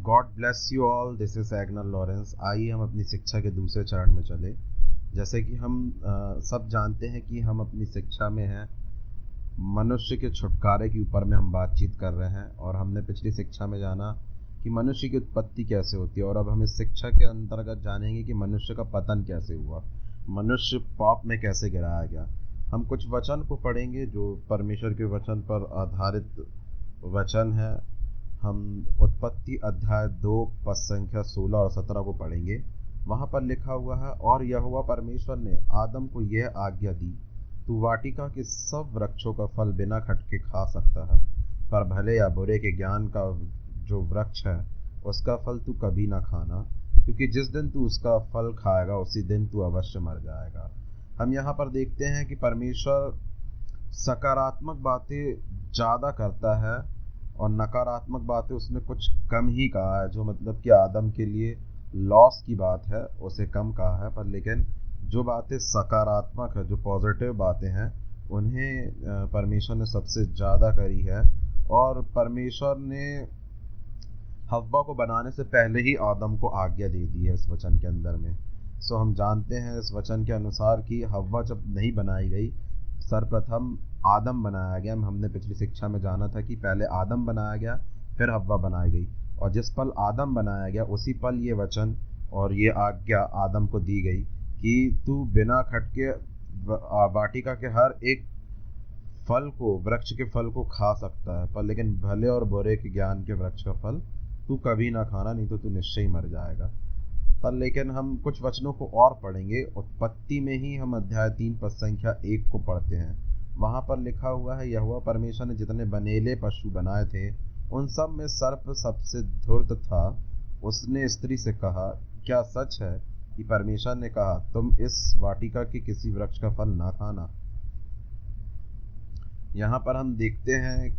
God bless you all, this is Agnel Lawrence. आइए हम अपनी शिक्षा के दूसरे चरण में चले। जैसे कि हम सब जानते हैं कि हम अपनी शिक्षा में हैं, मनुष्य के छुटकारे के ऊपर में हम बातचीत कर रहे हैं। और हमने पिछली शिक्षा में जाना कि मनुष्य की उत्पत्ति कैसे होती है, और अब हम इस शिक्षा के अंतर्गत जानेंगे कि मनुष्य का पतन कैसे हुआ, मनुष्य पाप में कैसे गिराया गया। हम कुछ वचन को पढ़ेंगे जो परमेश्वर के वचन पर आधारित वचन है। हम उत्पत्ति अध्याय 2 पद संख्या 16 और 17 को पढ़ेंगे। वहाँ पर लिखा हुआ है, और यहोवा परमेश्वर ने आदम को यह आज्ञा दी, तू वाटिका के सब वृक्षों का फल बिना खटके खा सकता है, पर भले या बुरे के ज्ञान का जो वृक्ष है उसका फल तू कभी ना खाना, क्योंकि जिस दिन तू उसका फल खाएगा उसी दिन तू अवश्य मर जाएगा। हम यहाँ पर देखते हैं कि परमेश्वर सकारात्मक बातें ज़्यादा करता है और नकारात्मक बातें उसने कुछ कम ही कहा है। जो मतलब कि आदम के लिए लॉस की बात है उसे कम कहा है, पर लेकिन जो बातें सकारात्मक है, जो पॉजिटिव बातें हैं, उन्हें परमेश्वर ने सबसे ज़्यादा करी है। और परमेश्वर ने हव्वा को बनाने से पहले ही आदम को आज्ञा दे दी है इस वचन के अंदर में। सो हम जानते हैं इस वचन के अनुसार कि हव्वा जब नहीं बनाई गई, सर्वप्रथम आदम बनाया गया। हमने पिछली शिक्षा में जाना था कि पहले आदम बनाया गया, फिर हव्वा बनाई गई, और जिस पल आदम बनाया गया उसी पल ये वचन और ये आज्ञा आदम को दी गई कि तू बिना खटके वाटिका के हर एक फल को, वृक्ष के फल को खा सकता है, पर लेकिन भले और बुरे के ज्ञान के वृक्ष का फल तू कभी ना खाना, नहीं तो तू निश्चय ही मर जाएगा। पर लेकिन हम कुछ वचनों को और पढ़ेंगे। उत्पत्ति में ही हम अध्याय 3 पद संख्या 1 को पढ़ते हैं। वहाँ पर लिखा हुआ है, यहोवा परमेश्वर ने जितने बनेले पशु बनाए थे उन सब में सर्प सबसे धूर्त था। उसने स्त्री से कहा, क्या सच है कि परमेश्वर ने कहा तुम इस वाटिका के किसी वृक्ष का फल ना खाना। यहाँ पर हम देखते हैं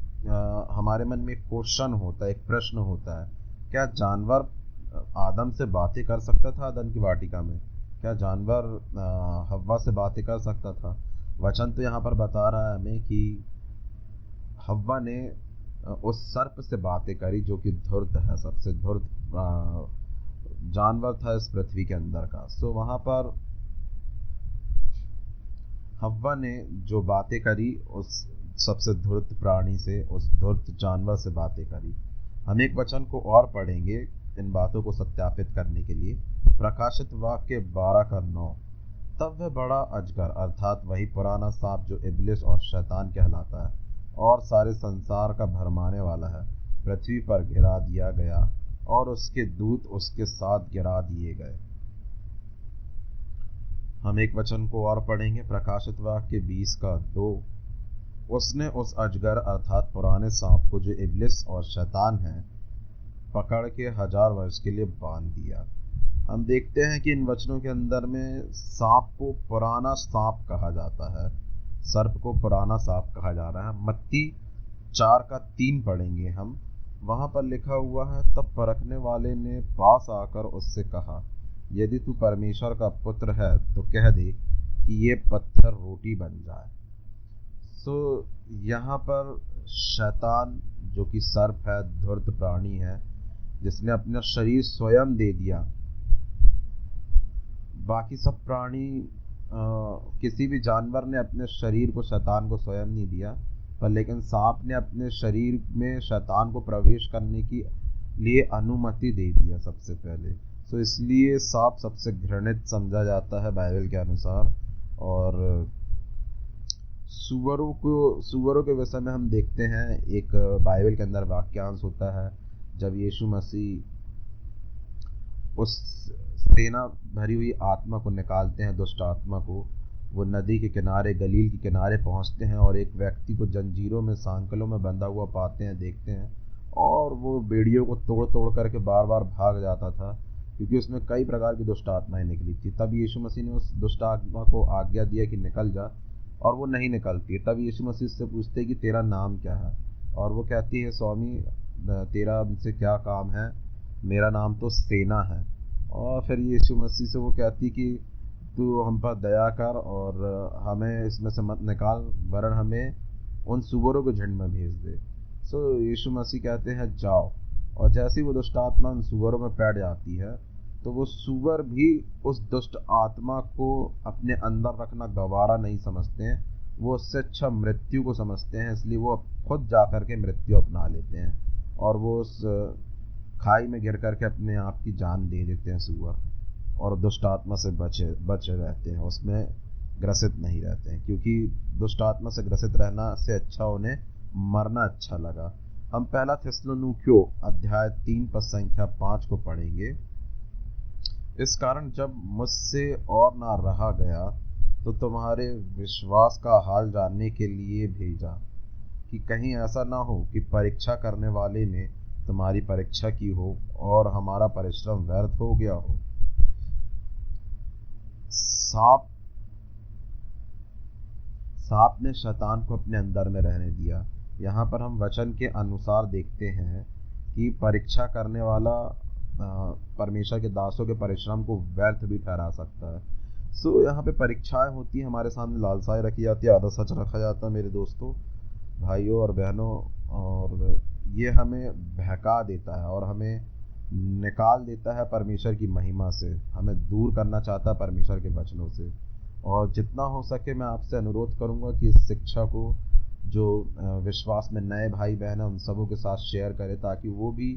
हमारे मन में एक क्वेश्चन होता है, एक प्रश्न होता है, क्या जानवर आदम से बातें कर सकता था? अदन की वाटिका में क्या जानवर हव्वा से बातें कर सकता था? वचन तो यहाँ पर बता रहा है हमें कि हव्वा ने उस सर्प से बातें करी जो कि धूर्त है, सबसे धूर्त जानवर था इस पृथ्वी के अंदर का। सो वहाँ पर हव्वा ने जो बातें करी उस सबसे धूर्त प्राणी से, उस धूर्त जानवर से बातें करी। हम एक वचन को और पढ़ेंगे इन बातों को सत्यापित करने के लिए। प्रकाशित वाक्य 12:9। तब वह बड़ा अजगर अर्थात वही पुराना सांप जो इब्लिस और शैतान कहलाता है और सारे संसार का भरमाने वाला है, पृथ्वी पर गिरा दिया गया और उसके दूत उसके साथ गिरा दिए गए। हम एक वचन को और पढ़ेंगे। प्रकाशित वाक्य 20:2। उसने उस अजगर अर्थात पुराने सांप को जो इब्लिस और शैतान है पकड़ के 1000 वर्ष के लिए बांध दिया। हम देखते हैं कि इन वचनों के अंदर में सांप को पुराना सांप कहा जाता है, सर्प को पुराना सांप कहा जा रहा है। मत्ती 4:3 पढ़ेंगे हम। वहाँ पर लिखा हुआ है, तब परखने वाले ने पास आकर उससे कहा, यदि तू परमेश्वर का पुत्र है तो कह दे कि ये पत्थर रोटी बन जाए। सो यहाँ पर शैतान जो कि सर्प है, धूर्त प्राणी है, जिसने अपना शरीर स्वयं दे दिया। बाकी सब प्राणी किसी भी जानवर ने अपने शरीर को शैतान को स्वयं नहीं दिया, पर लेकिन सांप ने अपने शरीर में शैतान को प्रवेश करने की लिए अनुमति दे दिया सबसे पहले। तो इसलिए सांप सबसे घृणित समझा जाता है बाइबल के अनुसार। और सुअरों के विषय में हम देखते हैं, एक बाइबल के अंदर वाक्यांश होता है, जब यीशु मसीह उस सेना भरी हुई आत्मा को निकालते हैं, दुष्ट आत्मा को, वो नदी के किनारे, गलील के किनारे पहुंचते हैं और एक व्यक्ति को जंजीरों में, सांकलों में बंधा हुआ पाते हैं, देखते हैं, और वो बेड़ियों को तोड़ तोड़ करके बार बार भाग जाता था क्योंकि उसमें कई प्रकार की दुष्ट आत्माएं निकली थी। तब यीशु मसीह ने उस दुष्ट आत्मा को आज्ञा दिया कि निकल जा, और वो नहीं निकलती। तब यीशु मसीह से पूछते कि तेरा नाम क्या है, और वो कहती है, स्वामी तेरा मुझसे क्या काम है, मेरा नाम तो सेना है। और फिर यीशु मसीह से वो कहती कि तू हम पर दया कर और हमें इसमें से मत निकाल, वरन हमें उन सुअरों के झुंड में भेज दे। सो यीशु मसीह कहते हैं जाओ, और जैसे ही वो दुष्ट आत्मा उन सूअरों में बैठ जाती है तो वो सूअर भी उस दुष्ट आत्मा को अपने अंदर रखना गवारा नहीं समझते हैं, वो उससे अच्छा मृत्यु को समझते हैं, इसलिए वो खुद जा कर के मृत्यु अपना लेते हैं और वो उस खाई में गिर करके अपने आप की जान दे देते हैं सूअर, और दुष्ट आत्मा से बचे रहते हैं, उसमें ग्रसित नहीं रहते हैं, क्योंकि दुष्ट आत्मा से ग्रसित रहना से अच्छा उन्हें मरना अच्छा लगा। हम पहला थिस्सलुनीकियों अध्याय 3 पद संख्या 5 को पढ़ेंगे। इस कारण जब मुझसे और ना रहा गया तो तुम्हारे विश्वास का हाल जानने के लिए भेजा, कि कहीं ऐसा ना हो कि परीक्षा करने वाले ने तुम्हारी परीक्षा की हो और हमारा परिश्रम व्यर्थ हो गया हो। सांप ने शैतान को अपने अंदर में रहने दिया। यहाँ पर हम वचन के अनुसार देखते हैं कि परीक्षा करने वाला परमेश्वर के दासों के परिश्रम को व्यर्थ भी ठहरा सकता है। सो यहाँ पे परीक्षाएं होती हैं, हमारे सामने लालसाएं रखी जाती है, आधा सच रखा जाता है मेरे दोस्तों, भाइयों और बहनों, और ये हमें बहका देता है और हमें निकाल देता है परमेश्वर की महिमा से, हमें दूर करना चाहता है परमेश्वर के वचनों से। और जितना हो सके मैं आपसे अनुरोध करूंगा कि इस शिक्षा को जो विश्वास में नए भाई बहन हैं उन सबों के साथ शेयर करें, ताकि वो भी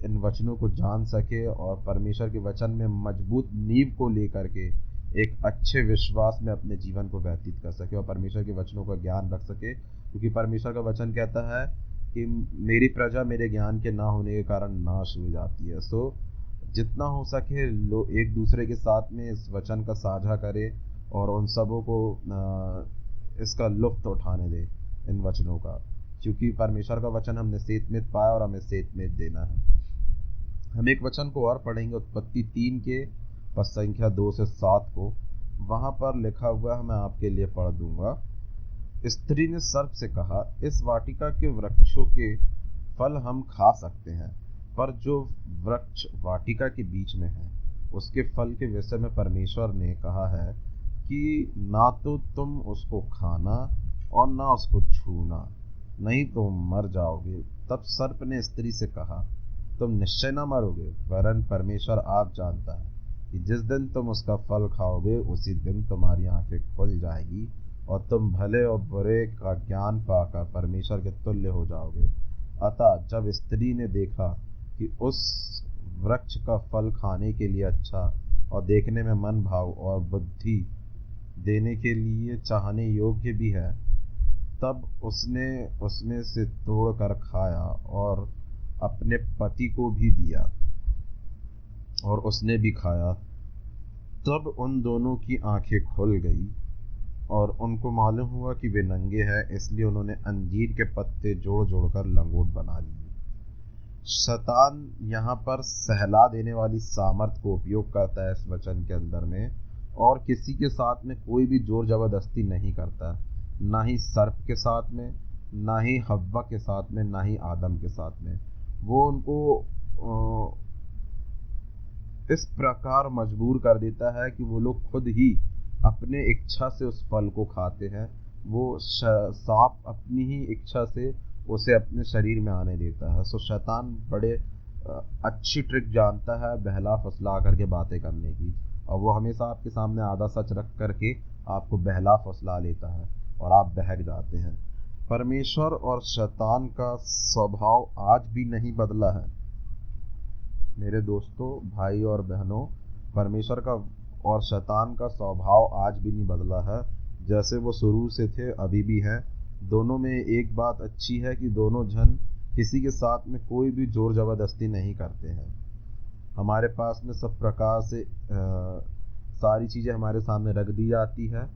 इन वचनों को जान सके और परमेश्वर के वचन में मजबूत नींव को लेकर के एक अच्छे विश्वास में अपने जीवन को व्यतीत कर सके और परमेश्वर के वचनों का ज्ञान रख सके। क्योंकि परमेश्वर का वचन कहता है कि मेरी प्रजा मेरे ज्ञान के ना होने के कारण नाश हो जाती है। सो जितना हो सके लोग एक दूसरे के साथ में इस वचन का साझा करें और उन सबों को इसका लुत्फ उठाने दें इन वचनों का, क्योंकि परमेश्वर का वचन हमने सेतमेत पाया और हमें सेतमेत देना है। हम एक वचन को और पढ़ेंगे, उत्पत्ति 3 के पद संख्या 2 से 7 को। वहां पर लिखा हुआ है, मैं आपके लिए पढ़ दूंगा। स्त्री ने सर्प से कहा, इस वाटिका के वृक्षों के फल हम खा सकते हैं, पर जो वृक्ष वाटिका के बीच में है उसके फल के विषय में परमेश्वर ने कहा है कि ना तो तुम उसको खाना और ना उसको छूना, नहीं तो मर जाओगे। तब सर्प ने स्त्री से कहा, तुम निश्चय न मरोगे, वरन परमेश्वर आप जानता है कि जिस दिन तुम उसका फल खाओगे उसी दिन तुम्हारी आंखें खुल जाएगी और तुम भले और बुरे का ज्ञान पाकर परमेश्वर के तुल्य हो जाओगे। अतः जब स्त्री ने देखा कि उस वृक्ष का फल खाने के लिए अच्छा और देखने में मन भाव और बुद्धि देने के लिए चाहने योग्य भी है, तब उसने उसमें से तोड़कर खाया और अपने पति को भी दिया और उसने भी खाया। तब उन दोनों की आंखें खुल गई और उनको मालूम हुआ कि वे नंगे हैं, इसलिए उन्होंने अंजीर के पत्ते जोड़ जोड़कर लंगोट बना लिए। शैतान यहाँ पर सहला देने वाली सामर्थ को उपयोग करता है इस वचन के अंदर में, और किसी के साथ में कोई भी जोर जबरदस्ती नहीं करता, ना ही सर्प के साथ में, ना ही हव्वा के साथ में, ना ही आदम के साथ में। वो उनको इस प्रकार मजबूर कर देता है कि वो लोग खुद ही अपने इच्छा से उस फल को खाते हैं। वो सांप अपनी ही इच्छा से उसे अपने शरीर में आने देता है। सो शैतान बड़े अच्छी ट्रिक जानता है बहला फुसला करके बातें करने की, और वो हमेशा आपके सामने आधा सच रख करके आपको बहला फुसला लेता है और आप बहक जाते हैं। परमेश्वर और शैतान का स्वभाव आज भी नहीं बदला है मेरे दोस्तों, भाई और बहनों। परमेश्वर का और शैतान का स्वभाव आज भी नहीं बदला है, जैसे वो शुरू से थे अभी भी हैं। दोनों में एक बात अच्छी है कि दोनों जन किसी के साथ में कोई भी जोर जबरदस्ती नहीं करते हैं। हमारे पास में सब प्रकार से सारी चीज़ें हमारे सामने रख दी जाती है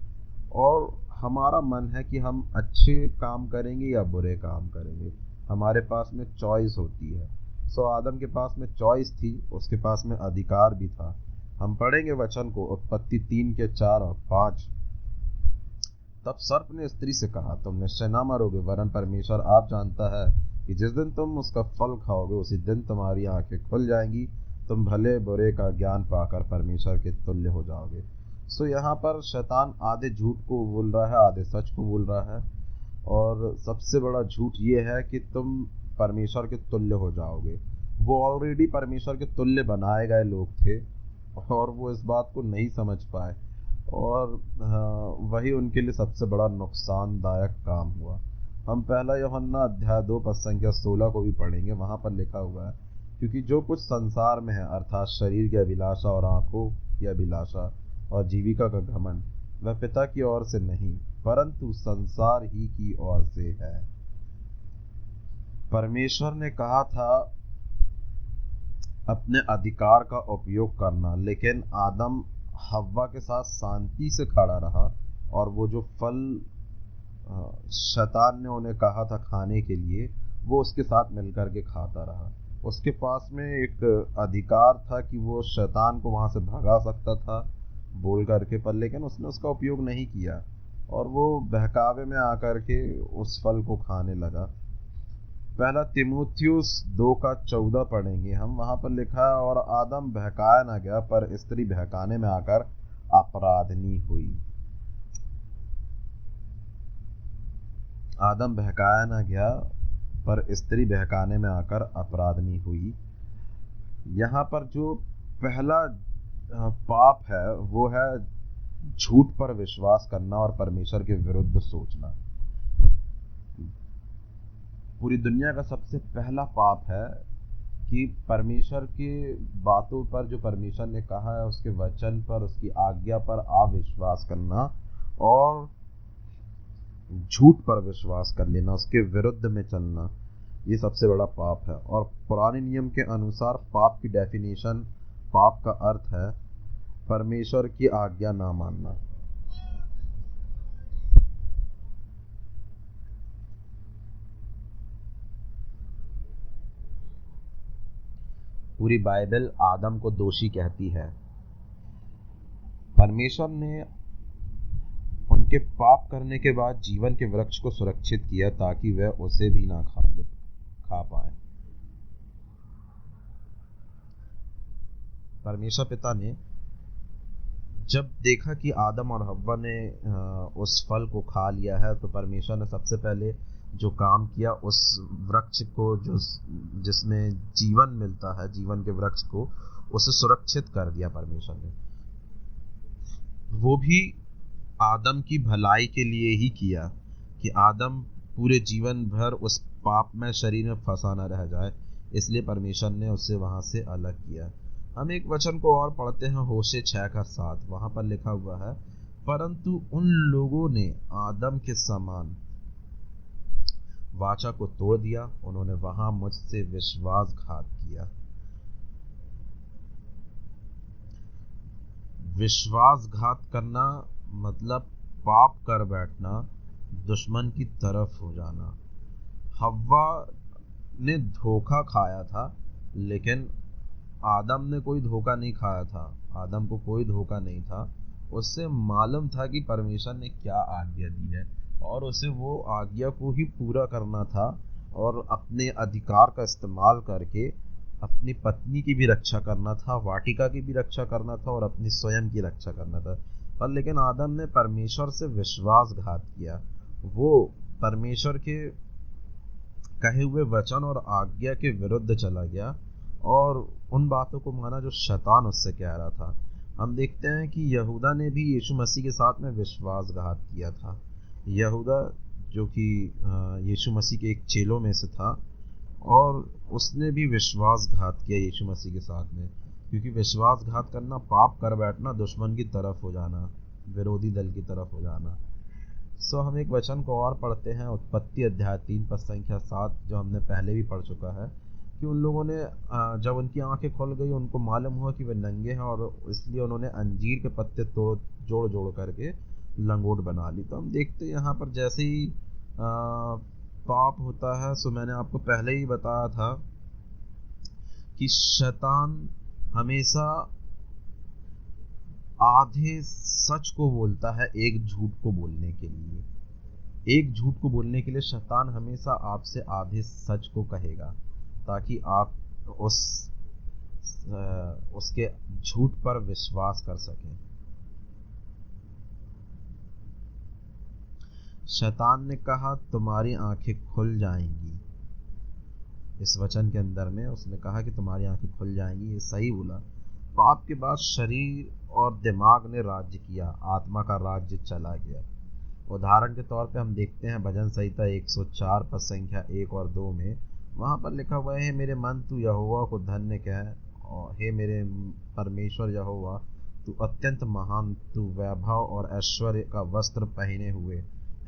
और हमारा मन है कि हम अच्छे काम करेंगे या बुरे काम करेंगे। हमारे पास में चॉइस होती है। सो आदम के पास में चॉइस थी, उसके पास में अधिकार भी था। हम पढ़ेंगे वचन को, उत्पत्ति 3 के 4 और 5। तब सर्प ने स्त्री से कहा, तुम निश्चय ना मरोगे, वरन परमेश्वर आप जानता है कि जिस दिन तुम उसका फल खाओगे उसी दिन तुम्हारी आंखें खुल जाएंगी, तुम भले बुरे का ज्ञान पाकर परमेश्वर के तुल्य हो जाओगे। सो यहाँ पर शैतान आधे झूठ को बोल रहा है, आधे सच को बोल रहा है। और सबसे बड़ा झूठ ये है कि तुम परमेश्वर के तुल्य हो जाओगे। वो ऑलरेडी परमेश्वर के तुल्य बनाए गए लोग थे और वो इस बात को नहीं समझ पाए, और वही उनके लिए सबसे बड़ा नुकसानदायक काम हुआ। हम पहला यूहन्ना अध्याय 2 पद संख्या 16 को भी पढ़ेंगे। वहाँ पर लिखा हुआ है, क्योंकि जो कुछ संसार में है, अर्थात शरीर की अभिलाषा और आंखों की अभिलाषा और जीविका का घमंड, वह पिता की ओर से नहीं परंतु संसार ही की ओर से है। परमेश्वर ने कहा था अपने अधिकार का उपयोग करना, लेकिन आदम हव्वा के साथ शांति से खड़ा रहा, और वो जो फल शैतान ने उन्हें कहा था खाने के लिए, वो उसके साथ मिलकर के खाता रहा। उसके पास में एक अधिकार था कि वो शैतान को वहाँ से भगा सकता था बोल करके, पर लेकिन उसने उसका उपयोग नहीं किया और वो बहकावे में आकर के उस फल को खाने लगा। पहला तीमुथियुस 2:14 पढ़ेंगे हम। वहाँ पर लिखा है, और आदम बहकाया ना गया पर स्त्री बहकाने में आकर अपराधनी हुई। आदम बहकाया ना गया पर स्त्री बहकाने में आकर अपराधनी हुई। यहाँ पर जो पहला पाप है वो है झूठ पर विश्वास करना और परमेश्वर के विरुद्ध सोचना। पूरी दुनिया का सबसे पहला पाप है कि परमेश्वर की बातों पर, जो परमेश्वर ने कहा है, उसके वचन पर, उसकी आज्ञा पर अविश्वास करना और झूठ पर विश्वास कर लेना, उसके विरुद्ध में चलना, ये सबसे बड़ा पाप है। और पुराने नियम के अनुसार पाप की डेफिनेशन, पाप का अर्थ है परमेश्वर की आज्ञा ना मानना। पूरी बाइबल आदम को दोषी कहती है। परमेश्वर ने उनके पाप करने के बाद जीवन के वृक्ष को सुरक्षित किया ताकि वह उसे भी ना खा पाए। परमेश्वर पिता ने जब देखा कि आदम और हव्वा ने उस फल को खा लिया है, तो परमेश्वर ने सबसे पहले जो काम किया, उस वृक्ष को जो जिसमें जीवन मिलता है, जीवन के वृक्ष को, उसे सुरक्षित कर दिया परमेश्वर ने। वो भी आदम की भलाई के लिए ही किया कि आदम पूरे जीवन भर उस पाप में शरीर में फंसा न रह जाए, इसलिए परमेश्वर ने उसे वहां से अलग किया। हम एक वचन को और पढ़ते हैं, होशे 6:7। वहां पर लिखा हुआ है, परंतु उन लोगों ने आदम के समान वाचा को तोड़ दिया, उन्होंने वहां मुझसे विश्वासघात किया। विश्वासघात करना मतलब पाप कर बैठना, दुश्मन की तरफ हो जाना। हव्वा ने धोखा खाया था, लेकिन आदम ने कोई धोखा नहीं खाया था। आदम को कोई धोखा नहीं था। उससे मालूम था कि परमेश्वर ने क्या आज्ञा दी है और उसे वो आज्ञा को ही पूरा करना था, और अपने अधिकार का इस्तेमाल करके अपनी पत्नी की भी रक्षा करना था, वाटिका की भी रक्षा करना था और अपनी स्वयं की रक्षा करना था। पर लेकिन आदम ने परमेश्वर से विश्वासघात किया। वो परमेश्वर के कहे हुए वचन और आज्ञा के विरुद्ध चला गया और उन बातों को माना जो शैतान उससे कह रहा था। हम देखते हैं कि यहूदा ने भी यीशु मसीह के साथ में विश्वासघात किया था। यहूदा जो कि यीशु मसीह के एक चेलों में से था, और उसने भी विश्वासघात किया यीशु मसीह के साथ में, क्योंकि विश्वासघात करना पाप कर बैठना, दुश्मन की तरफ हो जाना, विरोधी दल की तरफ हो जाना। हम एक वचन को और पढ़ते हैं, उत्पत्ति अध्याय 3 पद संख्या 7, जो हमने पहले भी पढ़ चुका है, कि उन लोगों ने जब उनकी आंखें खुल गई, उनको मालूम हुआ कि वे नंगे हैं, और इसलिए उन्होंने अंजीर के पत्ते जोड़ जोड़ करके लंगोट बना ली। तो हम देखते हैं यहाँ पर जैसे ही पाप होता है, मैंने आपको पहले ही बताया था कि शैतान हमेशा आधे सच को बोलता है एक झूठ को बोलने के लिए। एक झूठ को बोलने के लिए शैतान हमेशा आपसे आधे सच को कहेगा, ताकि आप उसके झूठ पर विश्वास कर सकें। शैतान ने कहा तुम्हारी आंखें खुल जाएंगी, इस वचन के अंदर में उसने कहा कि तुम्हारी आंखें खुल जाएंगी, ये सही बोला। पाप के बाद शरीर और दिमाग ने राज्य किया, आत्मा का राज्य चला गया। उदाहरण के तौर पे हम देखते हैं भजन संहिता 104 पद संख्या 1 और 2 में, वहाँ पर लिखा हुआ है, मेरे मन तू यहोवा को धन्य कह, और हे मेरे परमेश्वर यहोवा तू अत्यंत महान, तू वैभव और ऐश्वर्य का वस्त्र पहने हुए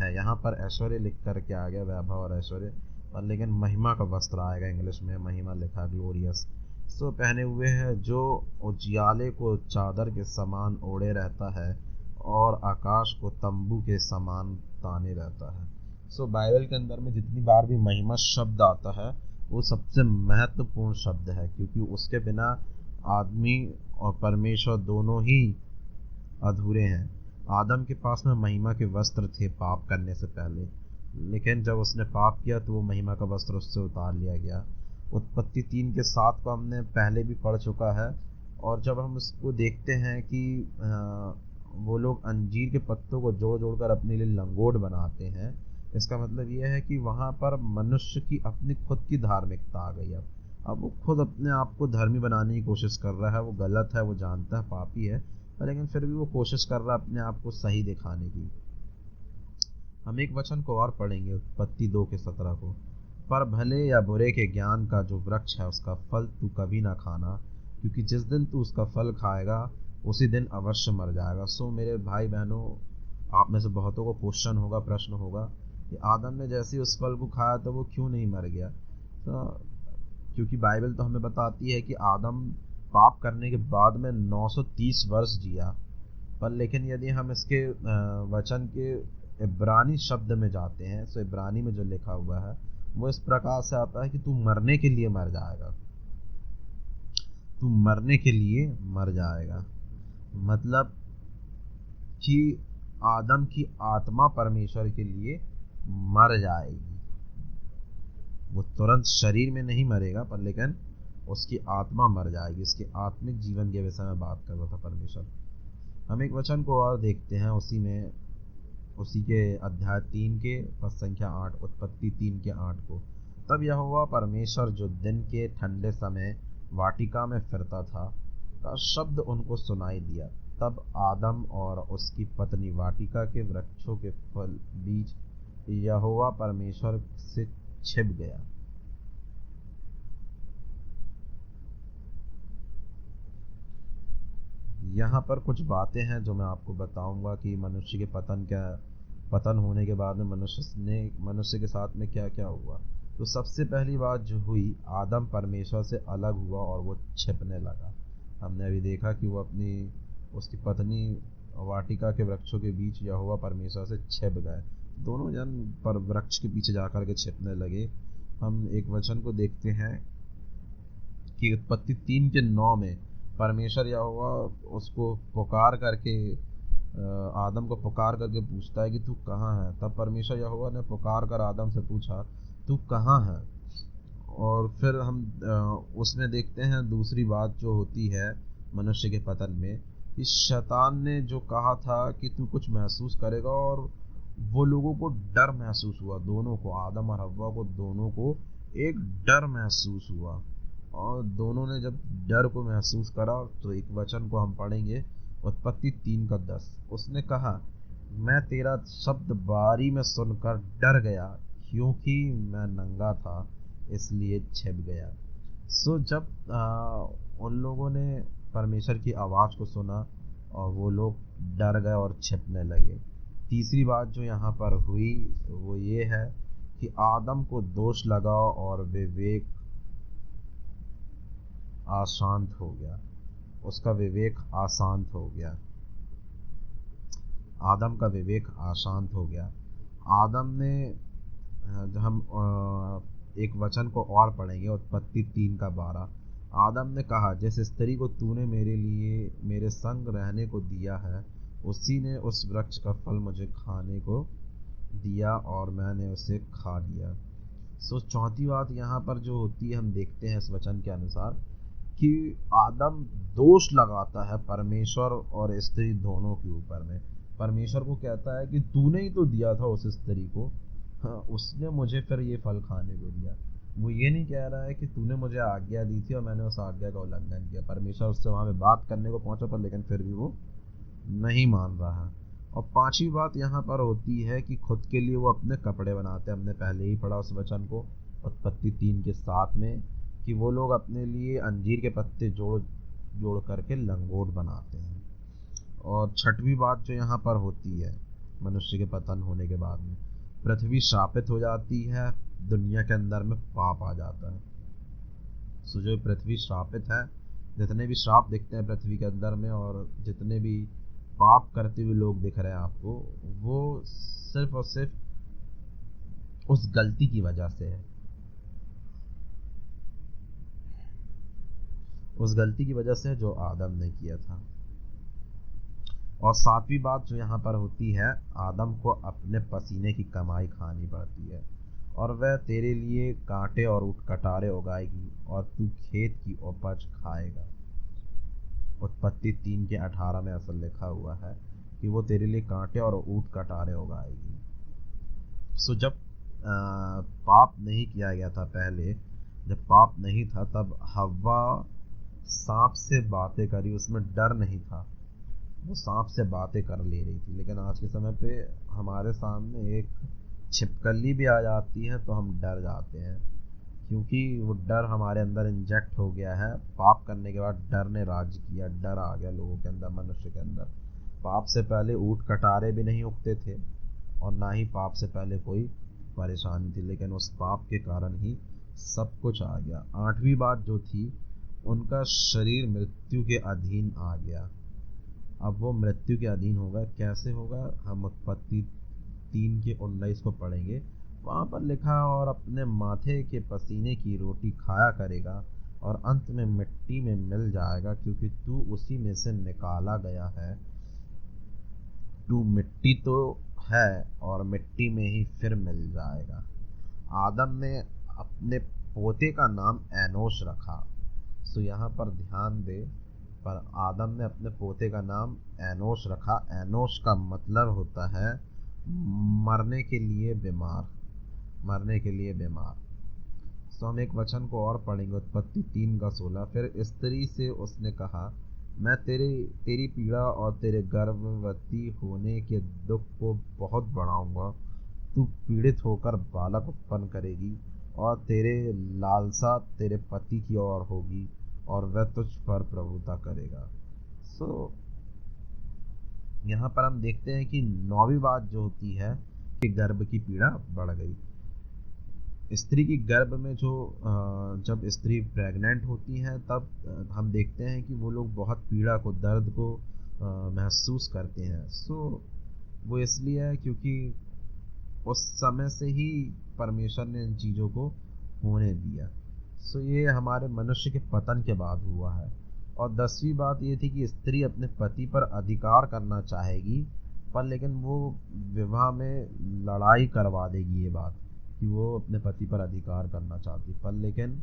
है। यहाँ पर ऐश्वर्य लिख कर के आ गया, वैभव और ऐश्वर्य, और लेकिन महिमा का वस्त्र आएगा, इंग्लिश में महिमा लिखा, ग्लोरियस। सो पहने हुए है, जो उजियाले को चादर के समान ओढ़े रहता है और आकाश को तंबू के समान ताने रहता है। सो बाइबल के अंदर में जितनी बार भी महिमा शब्द आता है वो सबसे महत्वपूर्ण शब्द है, क्योंकि उसके बिना आदमी और परमेश्वर दोनों ही अधूरे हैं। आदम के पास में महिमा के वस्त्र थे पाप करने से पहले, लेकिन जब उसने पाप किया तो वो महिमा का वस्त्र उससे उतार लिया गया। उत्पत्ति 3:7 को हमने पहले भी पढ़ चुका है। और जब हम उसको देखते हैं कि वो लोग अंजीर के पत्तों को जोड़ जोड़ कर अपने लिए लंगोट बनाते हैं, इसका मतलब ये है कि वहाँ पर मनुष्य की अपनी खुद की धार्मिकता आ गई। अब वो खुद अपने आप को धर्मी बनाने की कोशिश कर रहा है। वो गलत है, वो जानता है पापी है, लेकिन फिर भी वो कोशिश कर रहा है अपने आप को सही दिखाने की। हम एक वचन को और पढ़ेंगे, उत्पत्ति 2:17 को, पर भले या बुरे के ज्ञान का जो वृक्ष है उसका फल तू कभी ना खाना, क्योंकि जिस दिन तू उसका फल खाएगा उसी दिन अवश्य मर जाएगा। सो मेरे भाई बहनों, आप में से बहुतों को क्वेश्चन होगा, प्रश्न होगा कि आदम ने जैसे उस फल को खाया तो वो क्यों नहीं मर गया। तो क्योंकि बाइबल तो हमें बताती है कि आदम पाप करने के बाद में 930 वर्ष जिया। पर लेकिन यदि हम इसके वचन के इब्रानी शब्द में जाते हैं, तो इब्रानी में जो लिखा हुआ है वो इस प्रकार से आता है कि तू मरने के लिए मर जाएगा, तू मरने के लिए मर जाएगा। मतलब कि आदम की आत्मा परमेश्वर के लिए मर जाएगी। वो तुरंत शरीर में नहीं मरेगा, पर लेकिन उसकी आत्मा मर जाएगी। उसके आत्मिक जीवन के विषय में बात कर रहा था परमेश्वर। हम एक वचन को और देखते हैं उसी के अध्याय 3 के पद संख्या 8, उत्पत्ति 3:8 को। तब यहोवा परमेश्वर जो दिन के ठंडे समय वाटिका में फिरता था का शब्द उनको सुनाई दिया। तब आदम और उसकी पत्नी वाटिका के वृक्षों के फल बीच यहोवा परमेश्वर से छिप गया। यहाँ पर कुछ बातें हैं जो मैं आपको बताऊंगा कि मनुष्य के पतन होने के बाद में मनुष्य के साथ में क्या क्या हुआ। तो सबसे पहली बात जो हुई, आदम परमेश्वर से अलग हुआ और वो छिपने लगा। हमने अभी देखा कि वो उसकी पत्नी वाटिका के वृक्षों के बीच यहोवा परमेश्वर से छिप गए। दोनों जन पर वृक्ष के पीछे जाकर के छिपने लगे। हम एक वचन को देखते हैं कि उत्पत्ति 3:9 में परमेश्वर यहोवा उसको पुकार करके आदम को पुकार करके पूछता है कि तू कहाँ है। तब परमेश्वर यहोवा ने पुकार कर आदम से पूछा, तू कहाँ है। और फिर हम उसमें देखते हैं दूसरी बात जो होती है मनुष्य के पतन में, कि शैतान ने जो कहा था कि तू कुछ महसूस करेगा, और वो लोगों को डर महसूस हुआ, दोनों को, आदम और हव्वा को, दोनों को एक डर महसूस हुआ। और दोनों ने जब डर को महसूस करा तो एक वचन को हम पढ़ेंगे, उत्पत्ति 3:10। उसने कहा, मैं तेरा शब्द बारी में सुनकर डर गया, क्योंकि मैं नंगा था इसलिए छिप गया। सो जब उन लोगों ने परमेश्वर की आवाज़ को सुना और वो लोग डर गए और छिपने लगे। तीसरी बात जो यहाँ पर हुई वो ये है कि आदम को दोष लगा और विवेक अशांत हो गया, उसका विवेक अशांत हो गया, आदम का विवेक अशांत हो गया। आदम ने, हम एक वचन को और पढ़ेंगे, उत्पत्ति 3:12। आदम ने कहा, जिस स्त्री को तूने मेरे लिए मेरे संग रहने को दिया है, उसी ने उस वृक्ष का फल मुझे खाने को दिया और मैंने उसे खा लिया। सो चौथी बात यहाँ पर जो होती है, हम देखते हैं इस वचन के अनुसार कि आदम दोष लगाता है परमेश्वर और स्त्री दोनों के ऊपर में। परमेश्वर को कहता है कि तूने ही तो दिया था उस स्त्री को, हाँ, उसने मुझे फिर ये फल खाने को दिया। वो ये नहीं कह रहा है कि तूने मुझे आज्ञा दी थी और मैंने उस आज्ञा का उल्लंघन किया। परमेश्वर उससे वहाँ पे बात करने को पहुंचा, पर लेकिन फिर भी वो नहीं मान रहा। और पांचवी बात यहाँ पर होती है कि खुद के लिए वो अपने कपड़े बनाते हैं। हमने पहले ही पढ़ा उस वचन को उत्पत्ति 3:7 में, कि वो लोग अपने लिए अंजीर के पत्ते जोड़ जोड़ करके लंगोट बनाते हैं। और छठवीं बात जो यहाँ पर होती है, मनुष्य के पतन होने के बाद में पृथ्वी श्रापित हो जाती है, दुनिया के अंदर में पाप आ जाता है। सो जो पृथ्वी श्रापित है, जितने भी श्राप दिखते हैं पृथ्वी के अंदर में, और जितने भी पाप करते हुए लोग दिख रहे हैं आपको, वो सिर्फ और सिर्फ उस गलती की वजह से है। उस गलती की वजह से जो आदम ने किया था। और सातवीं बात जो यहाँ पर होती है, आदम को अपने पसीने की कमाई खानी पड़ती है, और वह तेरे लिए कांटे और ऊँट कटारे उगाएगी और तू खेत की उपज खाएगा। उत्पत्ति 3:18 में ऐसा लिखा हुआ है कि वो तेरे लिए कांटे और ऊँट कटारे उगाएगी। सो जब पाप नहीं किया गया था, पहले जब पाप नहीं था, तब हव्वा सांप से बातें करी, उसमें डर नहीं था, वो सांप से बातें कर ले रही थी। लेकिन आज के समय पे हमारे सामने एक छिपकली भी आ जाती है तो हम डर जाते हैं, क्योंकि वो डर हमारे अंदर इंजेक्ट हो गया है। पाप करने के बाद डर ने राज किया, डर आ गया लोगों के अंदर, मनुष्य के अंदर। पाप से पहले ऊँट कटारे भी नहीं उगते थे, और ना ही पाप से पहले कोई परेशानी थी, लेकिन उस पाप के कारण ही सब कुछ आ गया। आठवीं बात जो थी, उनका शरीर मृत्यु के अधीन आ गया। अब वो मृत्यु के अधीन होगा, कैसे होगा? हम उत्पत्ति 3:19 को पढ़ेंगे। वहाँ पर लिखा, और अपने माथे के पसीने की रोटी खाया करेगा और अंत में मिट्टी में मिल जाएगा, क्योंकि तू उसी में से निकाला गया है। तू मिट्टी तो है और मिट्टी में ही फिर मिल जाएगा। आदम ने अपने पोते का नाम एनोश रखा। सो यहाँ पर ध्यान दे, पर आदम ने अपने पोते का नाम एनोश रखा। एनोश का मतलब होता है मरने के लिए बीमार, मरने के लिए बीमार। सो हम एक वचन को और पढ़ेंगे, उत्पत्ति 3:16। फिर स्त्री से उसने कहा, मैं तेरी पीड़ा और तेरे गर्भवती होने के दुख को बहुत बढ़ाऊंगा। तू पीड़ित होकर बालक उत्पन्न करेगी, और तेरे लालसा तेरे पति की ओर होगी, और वह तुझ पर प्रभुता करेगा। सो यहाँ पर हम देखते हैं कि 9वीं बात जो होती है कि गर्भ की पीड़ा बढ़ गई। स्त्री की गर्भ में जो जब स्त्री प्रेग्नेंट होती है, तब हम देखते हैं कि वो लोग बहुत पीड़ा को, दर्द को महसूस करते हैं। सो वो इसलिए है क्योंकि उस समय से ही परमेश्वर ने इन चीज़ों को होने दिया। सो ये हमारे मनुष्य के पतन के बाद हुआ है। और 10वीं बात ये थी कि स्त्री अपने पति पर अधिकार करना चाहेगी, पर लेकिन वो विवाह में लड़ाई करवा देगी। ये बात कि वो अपने पति पर अधिकार करना चाहती, पर लेकिन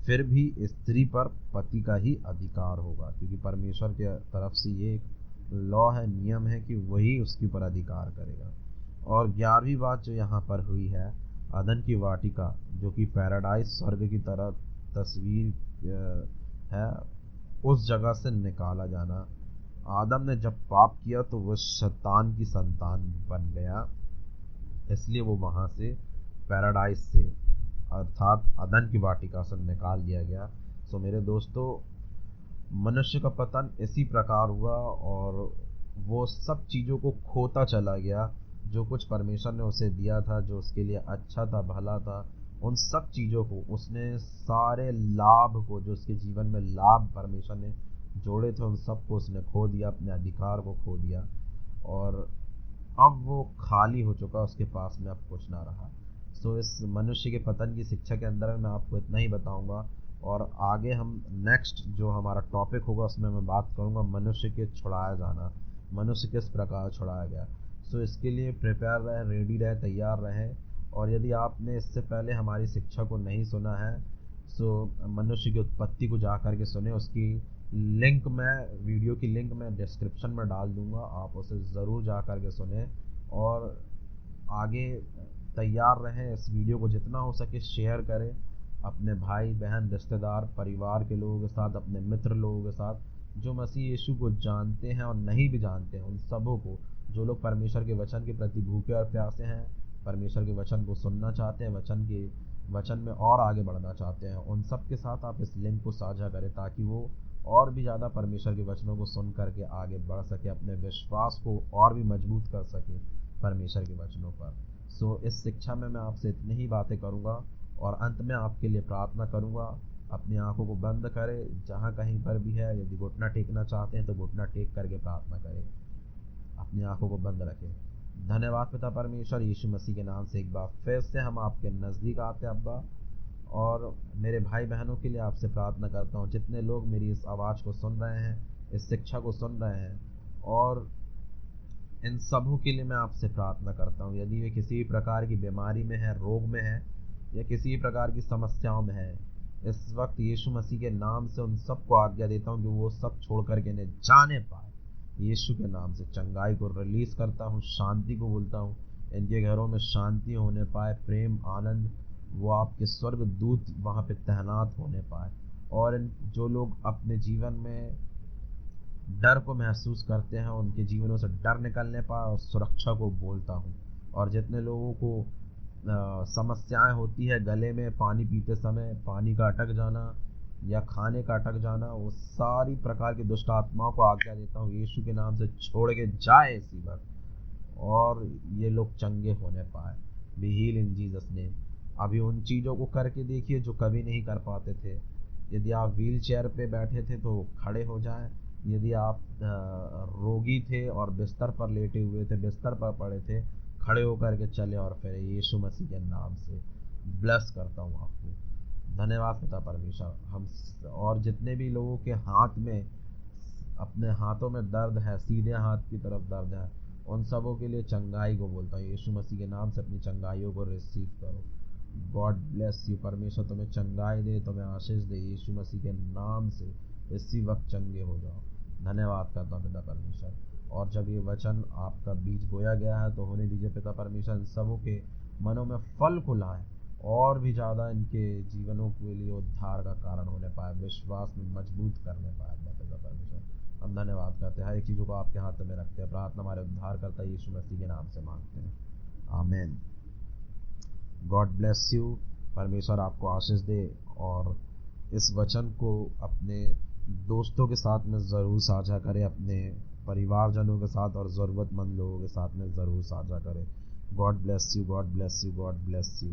फिर भी स्त्री पर पति का ही अधिकार होगा, क्योंकि परमेश्वर के तरफ से ये एक लॉ है, नियम है कि वही उसके ऊपर अधिकार करेगा। और 11वीं बात जो यहाँ पर हुई है, अदन की वाटिका, जो कि पैराडाइज, स्वर्ग की तरह तस्वीर है, उस जगह से निकाला जाना। आदम ने जब पाप किया तो वह शैतान की संतान बन गया, इसलिए वो वहाँ से, पैराडाइज से, अर्थात अदन की वाटिका से निकाल दिया गया। सो मेरे दोस्तों, मनुष्य का पतन इसी प्रकार हुआ, और वो सब चीज़ों को खोता चला गया जो कुछ परमेश्वर ने उसे दिया था, जो उसके लिए अच्छा था, भला था। उन सब चीज़ों को उसने, सारे लाभ को, जो उसके जीवन में लाभ परमेश्वर ने जोड़े थे, उन सब को उसने खो दिया, अपने अधिकार को खो दिया, और अब वो खाली हो चुका, उसके पास में अब कुछ ना रहा। सो इस मनुष्य के पतन की शिक्षा के अंदर मैं आपको इतना ही बताऊंगा, और आगे हम नेक्स्ट जो हमारा टॉपिक होगा उसमें मैं बात करूंगा मनुष्य के छुड़ाया जाना, मनुष्य किस प्रकार छुड़ाया गया। सो इसके लिए प्रिपेयर रहें, रेडी रहें, तैयार रहें। और यदि आपने इससे पहले हमारी शिक्षा को नहीं सुना है, सो मनुष्य की उत्पत्ति को जा कर के सुने। उसकी लिंक मैं, वीडियो की लिंक मैं डिस्क्रिप्शन में डाल दूंगा, आप उसे ज़रूर जा कर के सुने। और आगे तैयार रहें, इस वीडियो को जितना हो सके शेयर करें, अपने भाई बहन रिश्तेदार परिवार के लोगों के साथ, अपने मित्र लोगों के साथ, जो मसीह यीशु को जानते हैं और नहीं भी जानते हैं, उन सबों को, जो लोग परमेश्वर के वचन के प्रति भूखे और प्यासे हैं, परमेश्वर के वचन को सुनना चाहते हैं, वचन में और आगे बढ़ना चाहते हैं, उन सब के साथ आप इस लिंक को साझा करें ताकि वो और भी ज़्यादा परमेश्वर के वचनों को सुन करके आगे बढ़ सके, अपने विश्वास को और भी मजबूत कर सके परमेश्वर के वचनों पर। सो इस शिक्षा में मैं आपसे इतनी ही बातें करूँगा और अंत में आपके लिए प्रार्थना करूँगा। अपनी आंखों को बंद करें, जहाँ कहीं पर भी है, यदि घुटना टेकना चाहते हैं तो घुटना टेक करके प्रार्थना करें, अपनी आंखों को बंद रखें। धन्यवाद पिता परमेश्वर, यीशु मसीह के नाम से एक बार फिर से हम आपके नज़दीक आते हैं अब्बा। और मेरे भाई बहनों के लिए आपसे प्रार्थना करता हूँ, जितने लोग मेरी इस आवाज़ को सुन रहे हैं, इस शिक्षा को सुन रहे हैं, और इन सबों के लिए मैं आपसे प्रार्थना करता हूँ, यदि वे किसी भी प्रकार की बीमारी में है, रोग में है, या किसी भी प्रकार की समस्याओं में है, इस वक्त यीशु मसीह के नाम से उन सबको आज्ञा देता हूँ कि वो सब छोड़ करके इन्हें जाने पाए। यीशु के नाम से चंगाई को रिलीज़ करता हूँ, शांति को बोलता हूँ, इनके घरों में शांति होने पाए, प्रेम आनंद, वो आपके स्वर्ग दूत वहाँ पे तैनात होने पाए। और इन जो लोग अपने जीवन में डर को महसूस करते हैं, उनके जीवनों से डर निकलने पाए और सुरक्षा को बोलता हूँ। और जितने लोगों को समस्याएं होती है, गले में पानी पीते समय पानी का अटक जाना या खाने का अटक जाना, वो सारी प्रकार की दुष्ट आत्माओं को आज्ञा देता हूँ, यीशु के नाम से छोड़ के जाए इसी वक्त, और ये लोग चंगे होने पाए। Be heal in Jesus name. अभी उन चीज़ों को करके देखिए जो कभी नहीं कर पाते थे। यदि आप व्हील चेयर पे बैठे थे तो खड़े हो जाएं, यदि आप रोगी थे और बिस्तर पर लेटे हुए थे, बिस्तर पर पड़े थे, खड़े होकर के चले और फिर यीशु मसीह के नाम से ब्लेस करता हूँ आपको। धन्यवाद पिता परमेश्वर। हम और जितने भी लोगों के हाथ में, अपने हाथों में दर्द है, सीधे हाथ की तरफ दर्द है, उन सबों के लिए चंगाई को बोलता हूँ, यीशु मसीह के नाम से अपनी चंगाइयों को रिसीव करो। God bless you. परमेश्वर तुम्हें चंगाई दे, तुम्हें आशीष दे, यीशु मसीह के नाम से इसी वक्त चंगे हो जाओ। धन्यवाद करता हूँ पिता परमेश्वर। और जब ये वचन आपका बीज बोया गया है तो होने दीजिए पिता परमेश्वर, इन सबों के मनों में फल को लाए और भी ज़्यादा इनके जीवनों के लिए उद्धार का कारण होने पाए, विश्वास में मजबूत करने पाए पिता परमेश्वर। हम धन्यवाद करते हैं, हर एक चीज़ों को आपके हाथ में रखते हैं। प्रार्थना हमारे उद्धार करता यीशु मसीह के नाम से मांगते हैं, आमीन। God bless you. परमेश्वर आपको आशीष दे, और इस वचन को अपने दोस्तों के साथ में ज़रूर साझा करें, अपने परिवारजनों के साथ और ज़रूरतमंद लोगों के साथ में ज़रूर साझा करें। God bless you, God bless you, God bless you.